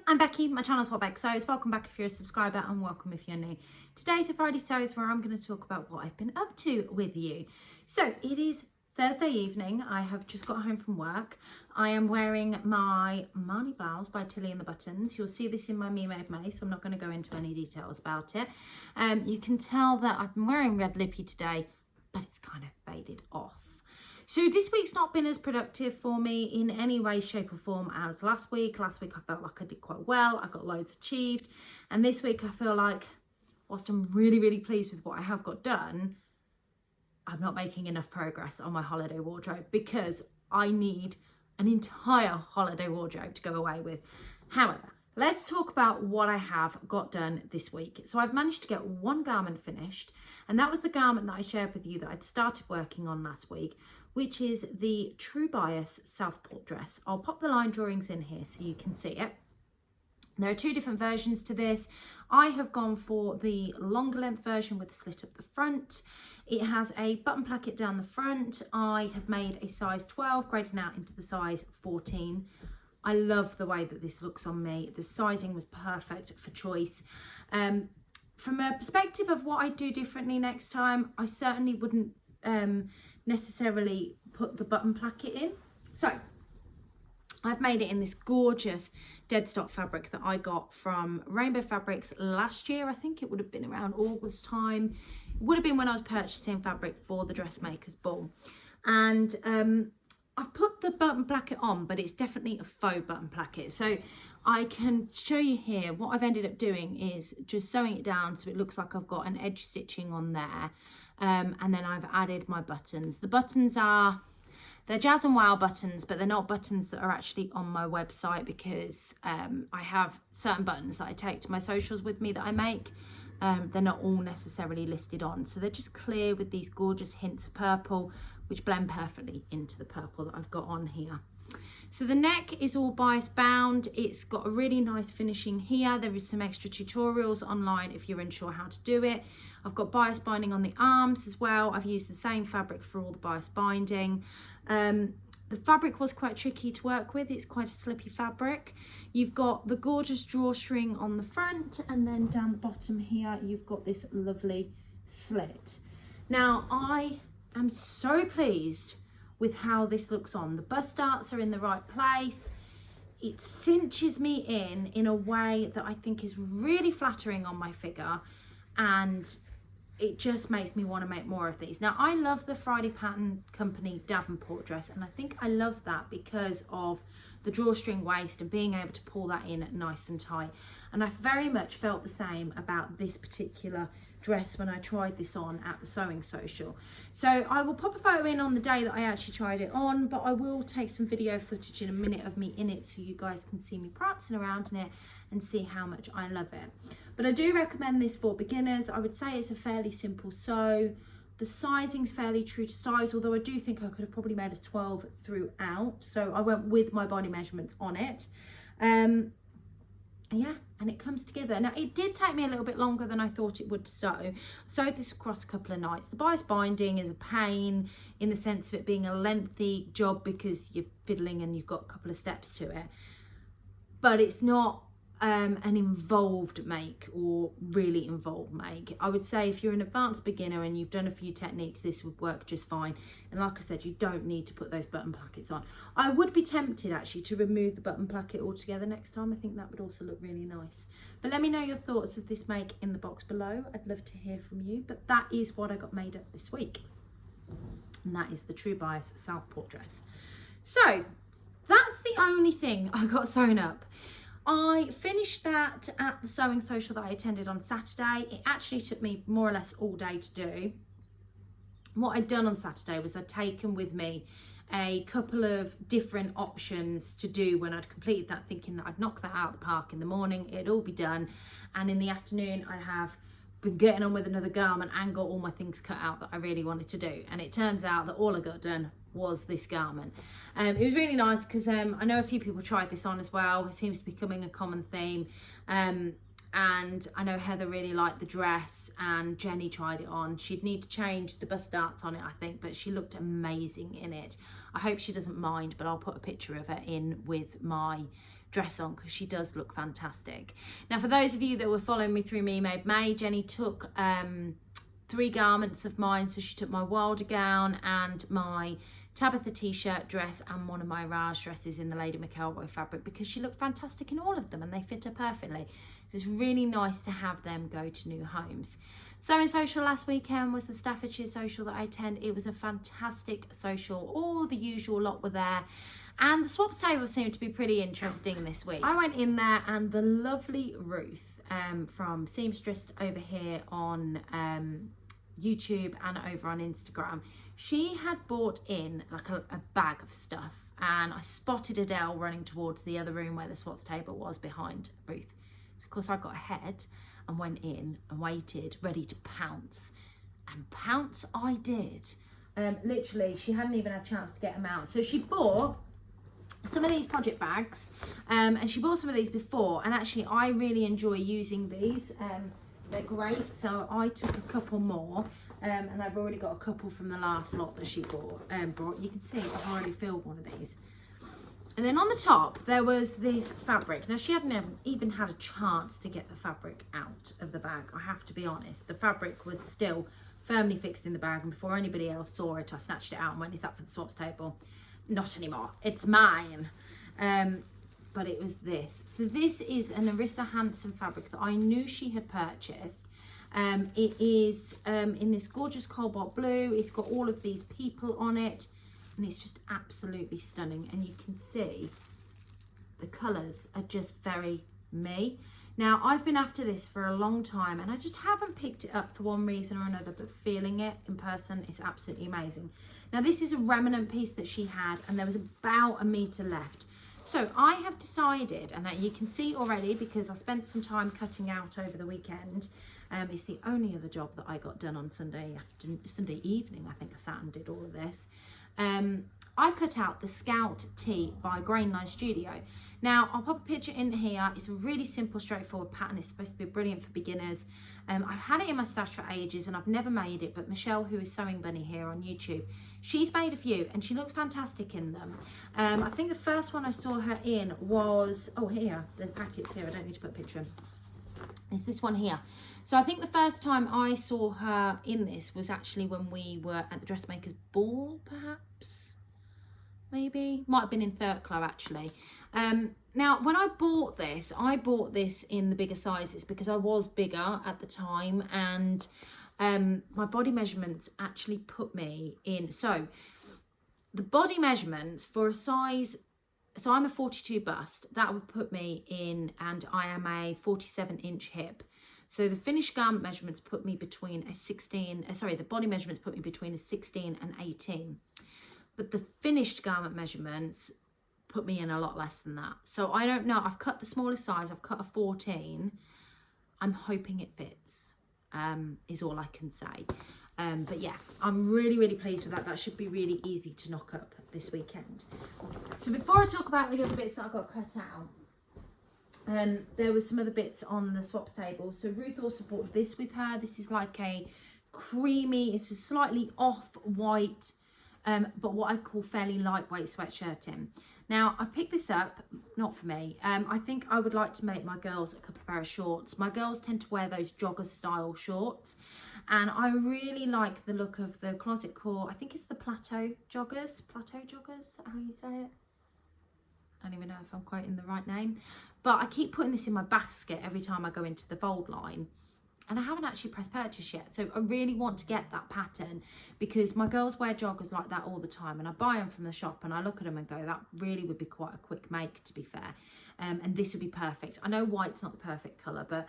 I'm Becky, my channel's What Beck Sews. Welcome back if you're a subscriber and welcome if you're new. Today's a Friday Sews where I'm going to talk about what I've been up to with you. So it is Thursday evening. I have just got home from work. I am wearing my Marnie blouse by Tilly and the Buttons. You'll see this in my Me Made May, so I'm not going to go into any details about it. You can tell that I've been wearing red lippy today, but it's kind of faded off. So this week's not been as productive for me in any way, shape or form as last week. Last week I felt like I did quite well. I got loads achieved. And this week I feel like, whilst I'm really pleased with what I have got done, I'm not making enough progress on my holiday wardrobe because I need an entire holiday wardrobe to go away with. However, let's talk about what I have got done this week. So I've managed to get one garment finished, and that was the garment that I shared with you that I'd started working on last week, which is the True Bias Southport dress. I'll pop the line drawings in here so you can see it. There are two different versions to this. I have gone for the longer length version with a slit up the front. It has a button placket down the front. I have made a size 12, grading out into the size 14. I love the way that this looks on me. The sizing was perfect for choice. From a perspective of what I do differently next time, I certainly wouldn't necessarily put the button placket in. So I've made it in this gorgeous dead stock fabric that I got from Rainbow Fabrics last year. I think it would have been around August time. It would have been when I was purchasing fabric for the dressmakers ball. And I've put the button placket on, but it's definitely a faux button placket. So I can show you here what I've ended up doing is just sewing it down so it looks like I've got an edge stitching on there. And then I've added my buttons. The buttons they're Jazz and Wow buttons, but they're not buttons that are actually on my website because I have certain buttons that I take to my socials with me that I make. They're not all necessarily listed on. So they're just clear with these gorgeous hints of purple, which blend perfectly into the purple that I've got on here. So the neck is all bias bound. It's got a really nice finishing here. There is some extra tutorials online if you're unsure how to do it. I've got bias binding on the arms as well. I've used the same fabric for all the bias binding. The fabric was quite tricky to work with. It's quite a slippy fabric. You've got the gorgeous drawstring on the front, and then down the bottom here, you've got this lovely slit. Now, I am so pleased with how this looks on. The bust darts are in the right place. It cinches me in a way that I think is really flattering on my figure, and it just makes me want to make more of these. Now, I love the Friday Pattern Company Davenport dress, and I think I love that because of the drawstring waist and being able to pull that in nice and tight. And I very much felt the same about this particular dress when I tried this on at the sewing social. So I will pop a photo in on the day that I actually tried it on, but I will take some video footage in a minute of me in it so you guys can see me prancing around in it and see how much I love it. But I do recommend this for beginners. I would say it's a fairly simple sew. The sizing's fairly true to size, although I do think I could have probably made a 12 throughout. So I went with my body measurements on it. Yeah, and it comes together. Now, it did take me a little bit longer than I thought it would to sew. I sewed this across a couple of nights. The bias binding is a pain in the sense of it being a lengthy job because you're fiddling and you've got a couple of steps to it. But it's not an involved make or really involved make. I would say if you're an advanced beginner and you've done a few techniques, this would work just fine. And like I said, you don't need to put those button plackets on. I would be tempted actually to remove the button placket altogether next time. I think that would also look really nice. But let me know your thoughts of this make in the box below. I'd love to hear from you. But that is what I got made up this week. And that is the True Bias Southport dress. So that's the only thing I got sewn up. I finished that at the sewing social that I attended on Saturday. It actually took me more or less all day to do. What I'd done on Saturday was I'd taken with me a couple of different options to do when I'd completed that, thinking that I'd knock that out of the park in the morning, it'd all be done, and in the afternoon I'd have been getting on with another garment and got all my things cut out that I really wanted to do. And it turns out that all I got done was this garment. It was really nice because I know a few people tried this on as well. It seems to be becoming a common theme. And I know Heather really liked the dress, and Jenny tried it on. She'd need to change the bust darts on it, I think, but she looked amazing in it. I hope she doesn't mind, but I'll put a picture of her in with my dress on because she does look fantastic. Now, for those of you that were following me through Me Made May, Jenny took 3 garments of mine. So she took my Wilder gown and my Tabitha t-shirt, dress, and one of my Raj dresses in the Lady McElroy fabric because she looked fantastic in all of them and they fit her perfectly. So it's really nice to have them go to new homes. Sewing social last weekend was the Staffordshire social that I attend. It was a fantastic social. All the usual lot were there. And the swaps table seemed to be pretty interesting this week. I went in there and the lovely Ruth from Seamstress over here on YouTube and over on Instagram, she had bought in like a bag of stuff, and I spotted Adele running towards the other room where the swaps table was behind Ruth. So of course I got ahead and went in and waited, ready to pounce. And pounce I did. Literally, she hadn't even had a chance to get them out. So she bought some of these project bags, and she bought some of these before, and actually I really enjoy using these. They're great, so I took a couple more, and I've already got a couple from the last lot that she brought. You can see I've already filled one of these. And then on the top, there was this fabric. Now, she hadn't even had a chance to get the fabric out of the bag, I have to be honest. The fabric was still firmly fixed in the bag, and before anybody else saw it, I snatched it out and went, "Is that for the swaps table?" Not anymore, it's mine. But it was this. So this is an Arissa Hanson fabric that I knew she had purchased. It is in this gorgeous cobalt blue. It's got all of these people on it, and it's just absolutely stunning. And you can see the colours are just very me. Now, I've been after this for a long time, and I just haven't picked it up for one reason or another, but feeling it in person is absolutely amazing. Now, this is a remnant piece that she had, and there was about a metre left. So I have decided, and you can see already because I spent some time cutting out over the weekend. It's the only other job that I got done on Sunday evening. I think I sat and did all of this. I cut out the Scout Tee by Grainline Studio. Now, I'll pop a picture in here. It's a really simple, straightforward pattern. It's supposed to be brilliant for beginners. I've had it in my stash for ages and I've never made it, but Michelle, who is Sewing Bunny here on YouTube, she's made a few and she looks fantastic in them. I think the first one I saw her in was, oh, here, the packet's here. I don't need to put a picture in. It's this one here. So I think the first time I saw her in this was actually when we were at the dressmaker's ball, perhaps, maybe. Might have been in Thurklow, actually. Now, when I bought this in the bigger sizes because I was bigger at the time, and my body measurements actually put me in. So the body measurements for a size, so I'm a 42 bust, that would put me in, and I am a 47-inch hip. So the finished garment measurements put me between a 16, the body measurements put me between a 16 and 18. But the finished garment measurements put me in a lot less than that. So I don't know. I've cut the smallest size. I've cut a 14. I'm hoping it fits, is all I can say. But yeah, I'm really, really pleased with that. That should be really easy to knock up this weekend. So before I talk about the other bits that I got cut out, there was some other bits on the swaps table. So Ruth also bought this with her. This is like a creamy, it's a slightly off-white, but what I call fairly lightweight sweatshirting. Now, I picked this up, not for me. I think I would like to make my girls a couple of pair of shorts. My girls tend to wear those jogger style shorts. And I really like the look of the Closet Core. I think it's the Plateau joggers. Plateau joggers, is that how you say it? I don't even know if I'm quoting the right name. But I keep putting this in my basket every time I go into the fold line. And I haven't actually pressed purchase yet. So I really want to get that pattern because my girls wear joggers like that all the time. And I buy them from the shop and I look at them and go, that really would be quite a quick make, to be fair. And this would be perfect. I know white's not the perfect colour, but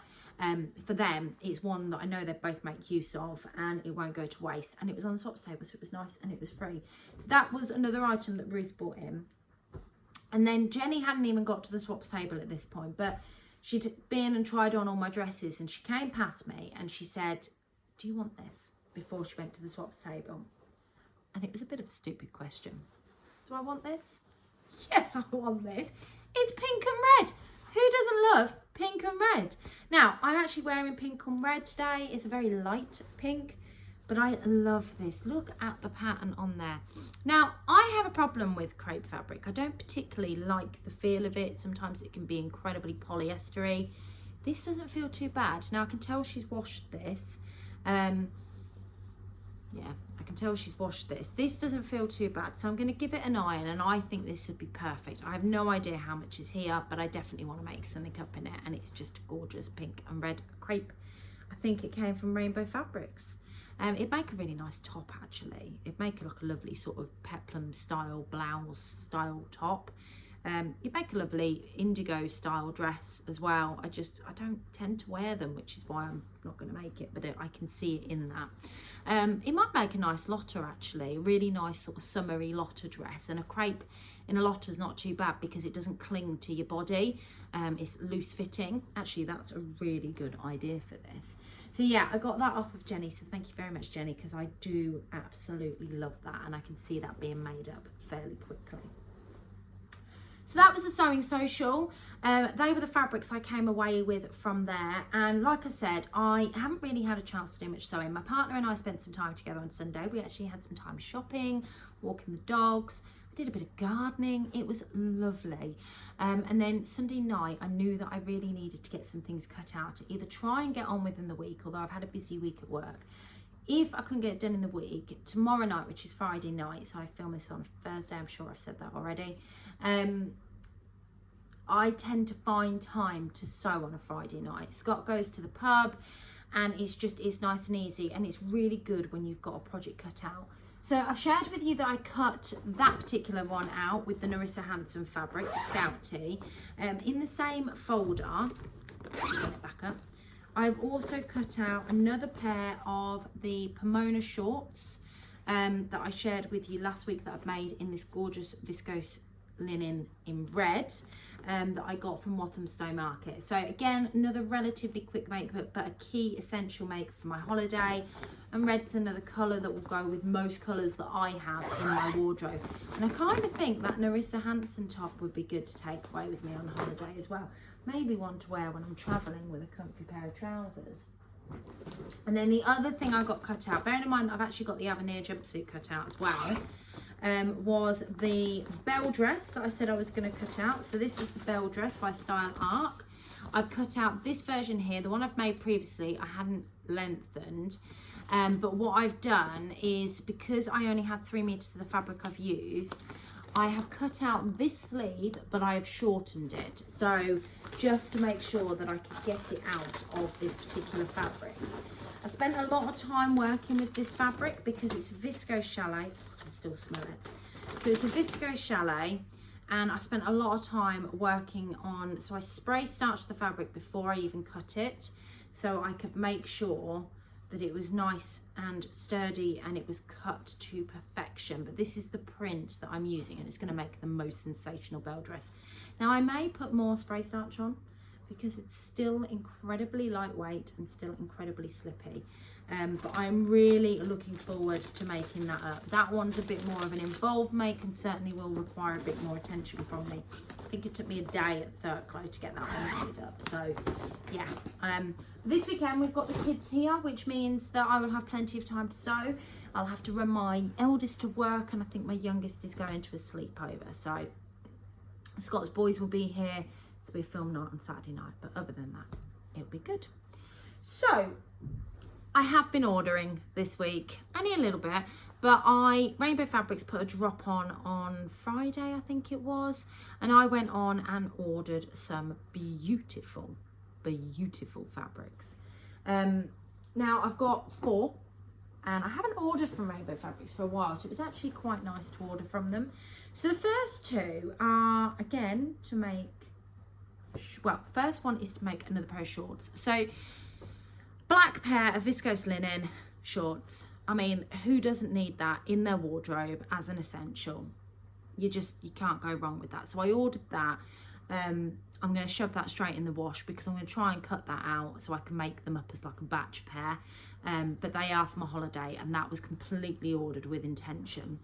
for them, it's one that I know they both make use of and it won't go to waste. And it was on the swaps table, so it was nice and it was free. So that was another item that Ruth bought in. And then Jenny hadn't even got to the swaps table at this point, but she'd been and tried on all my dresses and she came past me and she said, "Do you want this?" before she went to the swaps table. And it was a bit of a stupid question. Do I want this? Yes, I want this. It's pink and red. Who doesn't love pink and red? Now, I'm actually wearing pink and red today. It's a very light pink, But I love this. Look at the pattern on there. Now, I have a problem with crepe fabric. I don't particularly like the feel of it. Sometimes it can be incredibly polyestery. This doesn't feel too bad. Now, I can tell she's washed this. Yeah, I can tell she's washed this. This doesn't feel too bad, so I'm going to give it an iron, and I think this would be perfect. I have no idea how much is here, but I definitely want to make something up in it, and it's just gorgeous pink and red crepe. I think it came from Rainbow Fabrics. It'd make a really nice top, actually. It'd make it like a lovely sort of peplum style blouse style top. You'd make a lovely indigo style dress as well. I don't tend to wear them, which is why I'm not going to make it, but I can see it in that. It might make a nice lotta, actually, a really nice sort of summery lotta dress, and a crepe in a lotta is not too bad because it doesn't cling to your body. It's loose fitting. Actually, that's a really good idea for this. So yeah, I got that off of Jenny, so thank you very much, Jenny, because I do absolutely love that, and I can see that being made up fairly quickly. So that was a sewing social. They were the fabrics I came away with from there. And like I said, I haven't really had a chance to do much sewing. My partner and I spent some time together on Sunday. We actually had some time shopping, walking the dogs. I did a bit of gardening. It was lovely. And then Sunday night, I knew that I really needed to get some things cut out to either try and get on with in the week, although I've had a busy week at work. If I couldn't get it done in the week, tomorrow night, which is Friday night, so I film this on Thursday, I'm sure I've said that already, I tend to find time to sew on a Friday night. Scott goes to the pub, and it's nice and easy, and it's really good when you've got a project cut out. So I've shared with you that I cut that particular one out with the Narissa Hanson fabric, the Scout Tee. In the same folder, back up, I've also cut out another pair of the Pomona shorts that I shared with you last week that I've made in this gorgeous viscose linen in red that I got from Walthamstow Market. So again, another relatively quick make, but a key essential make for my holiday. And red's another colour that will go with most colours that I have in my wardrobe. And I kind of think that Narissa Hanson top would be good to take away with me on holiday as well. Maybe one to wear when I'm travelling with a comfy pair of trousers. And then the other thing I got cut out, bearing in mind that I've actually got the Avenir jumpsuit cut out as well, was the bell dress that I said I was going to cut out. So this is the bell dress by Style Arc. I've cut out this version here. The one I've made previously, I hadn't lengthened. But what I've done is, because I only had 3 meters of the fabric I've used, I have cut out this sleeve, but I have shortened it. So just to make sure that I could get it out of this particular fabric. I spent a lot of time working with this fabric because it's a viscose chalet. I can still smell it. So it's a viscose chalet, and I spent a lot of time working on, so I spray starched the fabric before I even cut it, so I could make sure that it was nice and sturdy and it was cut to perfection. But this is the print that I'm using, and it's going to make the most sensational bell dress. Now I may put more spray starch on because it's still incredibly lightweight and still incredibly slippy, but I'm really looking forward to making that up. That one's a bit more of an involved make and certainly will require a bit more attention from me. I think it took me a day at Thurklow to get that one made up. So yeah, this weekend we've got the kids here, which means that I will have plenty of time to sew. I'll have to run my eldest to work, and I think my youngest is going to a sleepover. So Scott's boys will be here. So we film night on Saturday night, but other than that, it'll be good. So I have been ordering this week, only a little bit, but Rainbow Fabrics put a drop on Friday, I think it was, and I went on and ordered some beautiful fabrics. Now I've got 4, and I haven't ordered from Rainbow Fabrics for a while, so it was actually quite nice to order from them. So the first 2 are, again, to make, well, first one is to make another pair of shorts. So black pair of viscose linen shorts. I mean, who doesn't need that in their wardrobe as an essential? You can't go wrong with that. So I ordered that. I'm going to shove that straight in the wash because I'm going to try and cut that out so I can make them up as like a batch pair. But they are for my holiday, and that was completely ordered with intention.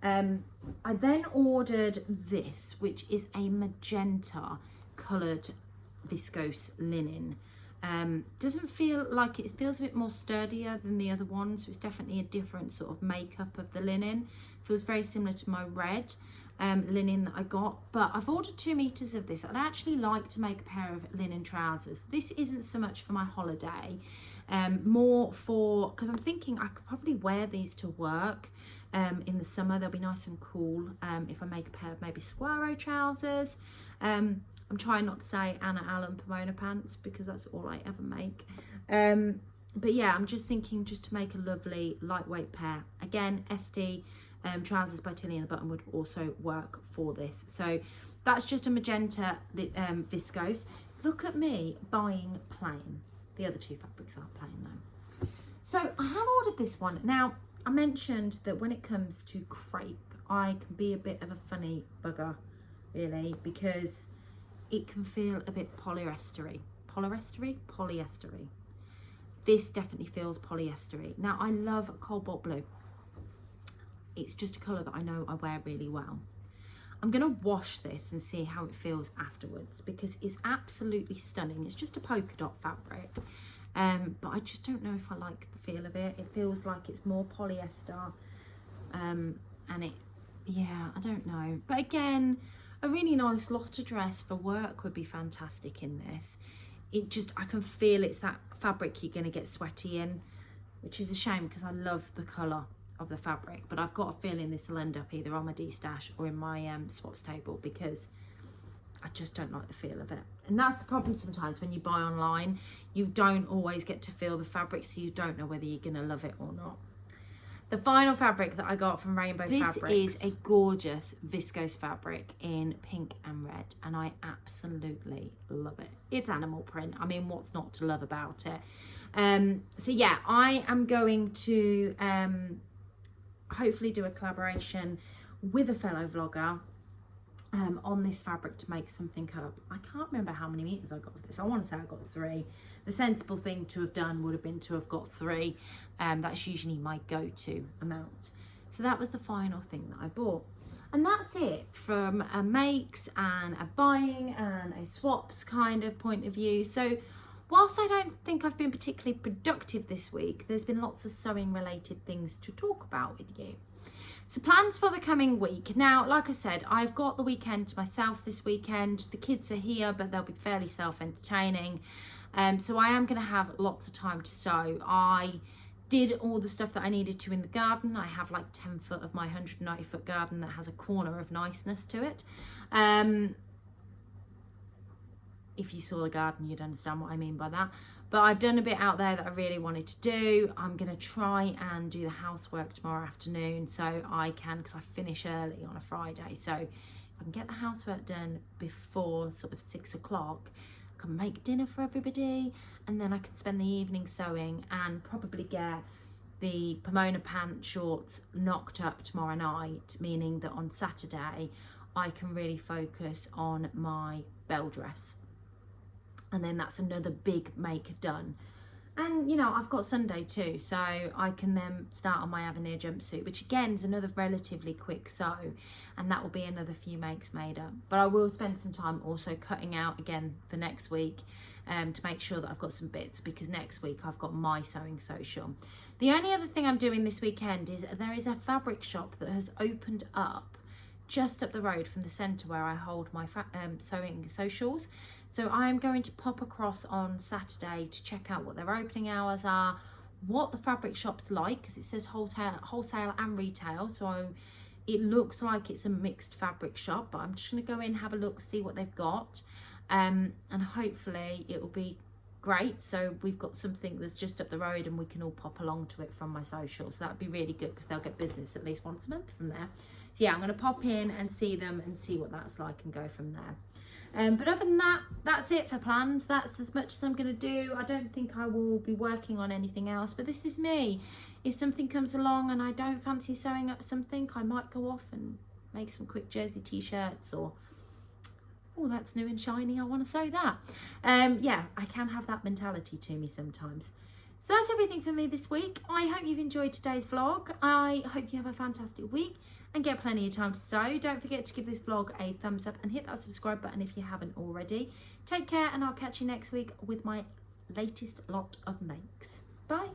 I then ordered this, which is a magenta coloured viscose linen Doesn't feel like it feels a bit more sturdier than the other ones. So it's definitely a different sort of makeup of the linen. Feels very similar to my red linen that I got, but I've ordered 2 meters of this. I'd actually like to make a pair of linen trousers. This isn't so much for my holiday, more for, because I'm thinking I could probably wear these to work in the summer. They'll be nice and cool if I make a pair of maybe saguaro trousers. I'm trying not to say Anna Allen Pomona pants because that's all I ever make. But yeah, I'm just thinking just to make a lovely lightweight pair. Again, SD trousers by Tilly and the Button would also work for this. So that's just a magenta viscose. Look at me buying plain. The other 2 fabrics are plain though. So I have ordered this one. Now, I mentioned that when it comes to crepe, I can be a bit of a funny bugger, really, because it can feel a bit polyestery. Polyestery. This definitely feels polyestery. Now, I love cobalt blue. It's just a colour that I know I wear really well. I'm going to wash this and see how it feels afterwards because it's absolutely stunning. It's just a polka dot fabric, but I just don't know if I like the feel of it. It feels like it's more polyester, and yeah, I don't know. But again, a really nice lotta dress for work would be fantastic in this. I can feel it's that fabric you're going to get sweaty in, which is a shame because I love the colour of the fabric, but I've got a feeling this will end up either on my D-stash or in my swaps table because I just don't like the feel of it. And that's the problem sometimes when you buy online. You don't always get to feel the fabric, so you don't know whether you're going to love it or not. The final fabric that I got from Rainbow Fabrics. This is a gorgeous viscose fabric in pink and red, and I absolutely love it. It's animal print. I mean, what's not to love about it? So yeah, I am going to hopefully do a collaboration with a fellow vlogger on this fabric to make something up. I can't remember how many meters I got of this. I want to say I got 3. The sensible thing to have done would have been to have got 3. That's usually my go-to amount. So that was the final thing that I bought. And that's it from a makes and a buying and a swaps kind of point of view. So whilst I don't think I've been particularly productive this week, there's been lots of sewing related things to talk about with you. So plans for the coming week. Now, like I said, I've got the weekend to myself this weekend. The kids are here, but they'll be fairly self-entertaining. So I am going to have lots of time to sew. I did all the stuff that I needed to in the garden. I have like 10 foot of my 190 foot garden that has a corner of niceness to it. If you saw the garden, you'd understand what I mean by that. But I've done a bit out there that I really wanted to do. I'm going to try and do the housework tomorrow afternoon so I can, because I finish early on a Friday. So if I can get the housework done before sort of 6 o'clock, I can make dinner for everybody, and then I can spend the evening sewing and probably get the Pomona pant shorts knocked up tomorrow night, meaning that on Saturday I can really focus on my bell dress. And then that's another big make done. And, you know, I've got Sunday too, so I can then start on my Avenir jumpsuit, which again is another relatively quick sew, and that will be another few makes made up. But I will spend some time also cutting out again for next week to make sure that I've got some bits, because next week I've got my sewing social. The only other thing I'm doing this weekend is there is a fabric shop that has opened up just up the road from the centre where I hold my sewing socials. So I'm going to pop across on Saturday to check out what their opening hours are, what the fabric shop's like, because it says wholesale and retail. So it looks like it's a mixed fabric shop, but I'm just going to go in, have a look, see what they've got, and hopefully it will be great. So we've got something that's just up the road and we can all pop along to it from my social. So that would be really good because they'll get business at least once a month from there. So yeah, I'm going to pop in and see them and see what that's like and go from there. But other than that, that's it for plans. That's as much as I'm going to do. I don't think I will be working on anything else, but this is me. If something comes along and I don't fancy sewing up something, I might go off and make some quick jersey t-shirts, or, oh, that's new and shiny, I want to sew that. Yeah, I can have that mentality to me sometimes. So that's everything for me this week. I hope you've enjoyed today's vlog. I hope you have a fantastic week and get plenty of time to sew. Don't forget to give this vlog a thumbs up and hit that subscribe button if you haven't already. Take care, and I'll catch you next week with my latest lot of makes. Bye.